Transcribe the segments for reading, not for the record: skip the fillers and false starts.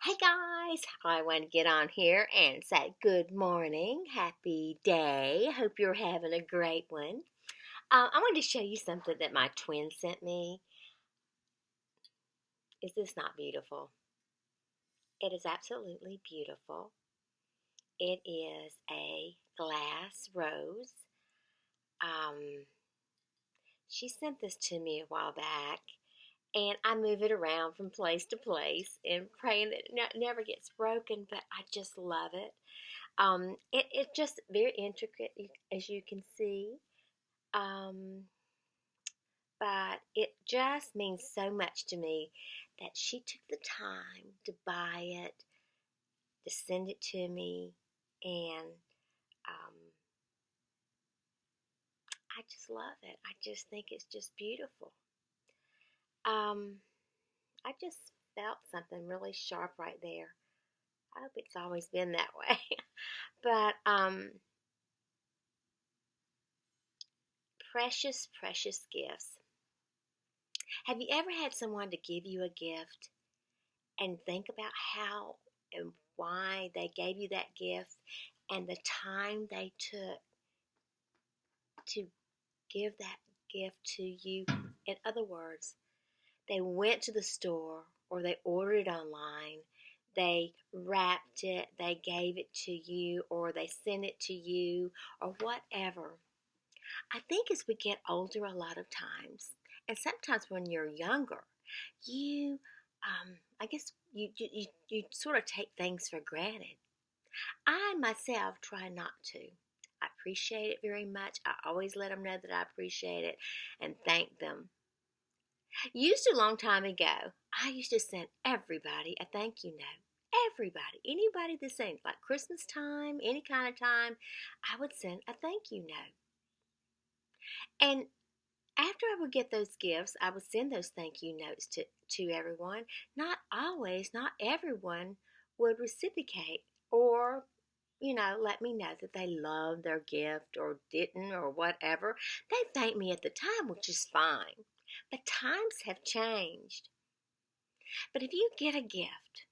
Hey guys, I want to get on here and say good morning, happy day. Hope you're having a great one. I wanted to show you something that my twin sent me. Is this not beautiful? It is absolutely beautiful. It is a glass rose. Um, she sent this to me a while back, and I move it around from place to place and praying that it never gets broken, but I just love it. It's just very intricate, as you can see. Um, but it just means so much to me that she took the time to buy it, to send it to me, and um, I just love it. I just think it's just beautiful. Um, I just felt something really sharp right there. I hope it's always been that way. But precious, precious gifts. Have you ever had someone to give you a gift and think about how and why they gave you that gift and the time they took to give that gift to you? In other words, they went to the store or they ordered it online, they wrapped it, they gave it to you, or they sent it to you, or whatever. I think as we get older, a lot of times, and sometimes when you're younger, you, I guess you sort of take things for granted. I myself try not to. I appreciate it very much. I always let them know that I appreciate it and thank them. Used to a long time ago, I used to send everybody a thank you note. Everybody, anybody that sent, like Christmas time, any kind of time, I would send a thank you note. And after I would get those gifts, I would send those thank you notes to everyone. Not always, not everyone would reciprocate or, let me know that they loved their gift or didn't or whatever. They thanked me at the time, which is fine. But times have changed. But if you get a gift,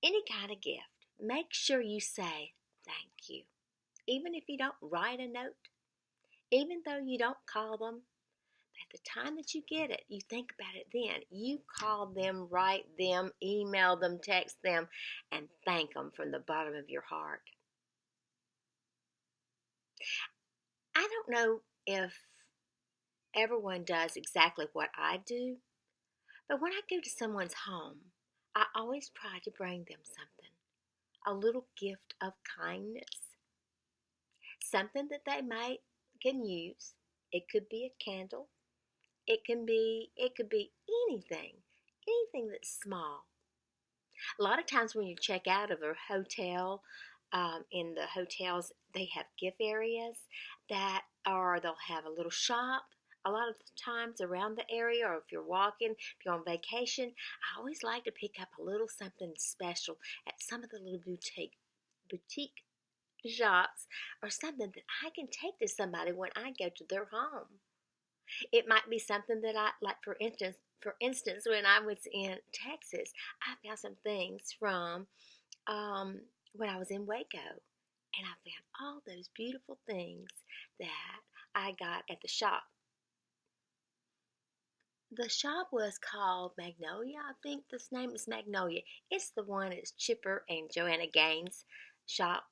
any kind of gift, make sure you say thank you. Even if you don't write a note, even though you don't call them, at the time that you get it, you think about it then. You call them, write them, email them, text them, and thank them from the bottom of your heart. I don't know if everyone does exactly what I do, but when I go to someone's home, I always try to bring them something, a little gift of kindness, something that they might can use. It could be a candle. It could be anything that's small. A lot of times when you check out of a hotel, in the hotels they have gift areas that or they'll have a little shop. A lot of times around the area, or if you're walking, if you're on vacation, I always like to pick up a little something special at some of the little boutique shops, or something that I can take to somebody when I go to their home. It might be something that I like. For instance, when I was in Texas, I found some things from when I was in Waco, and I found all those beautiful things that I got at the shop. The shop was called Magnolia. I think this name is Magnolia. It's the one that's Chipper and Joanna Gaines' shop.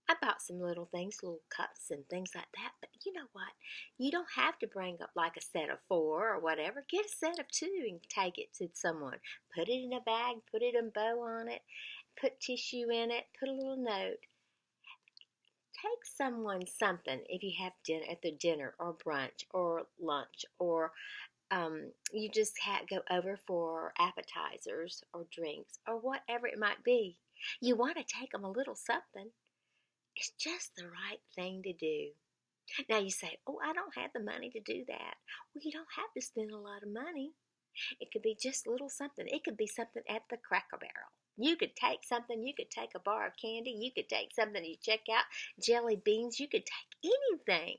I bought some little things, little cups and things like that. But you know what? You don't have to bring up like a set of 4 or whatever. Get a set of 2 and take it to someone. Put it in a bag, put it in a bow on it, put tissue in it, put a little note. Take someone something if you have dinner at the dinner or brunch or lunch, or you just go over for appetizers or drinks or whatever it might be. You want to take them a little something. It's just the right thing to do. Now you say, oh, I don't have the money to do that. Well, you don't have to spend a lot of money. It could be just a little something. It could be something at the Cracker Barrel. You could take something. You could take a bar of candy. You could take something you check out, jelly beans. You could take anything.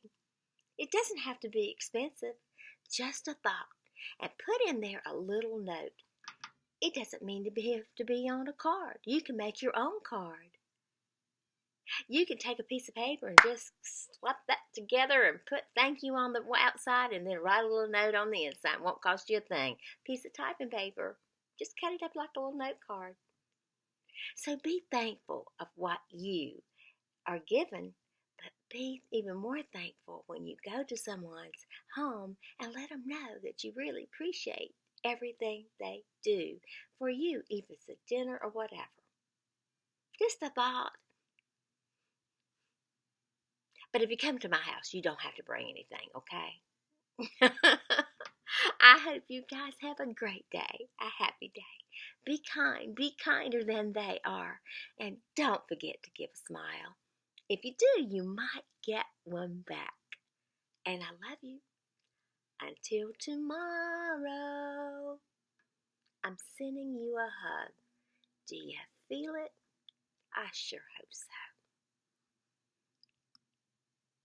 It doesn't have to be expensive. Just a thought. And put in there a little note. It doesn't mean have to be on a card. You can make your own card. You can take a piece of paper and just slap that together and put thank you on the outside and then write a little note on the inside. It won't cost you a thing. Piece of typing paper. Just cut it up like a little note card. So be thankful of what you are given, but be even more thankful when you go to someone's home and let them know that you really appreciate everything they do for you, if it's a dinner or whatever. Just a thought. But if you come to my house, you don't have to bring anything, okay? I hope you guys have a great day, a happy day. Be kind, be kinder than they are. And don't forget to give a smile. If you do, you might get one back. And I love you. Until tomorrow, I'm sending you a hug. Do you feel it? I sure hope so.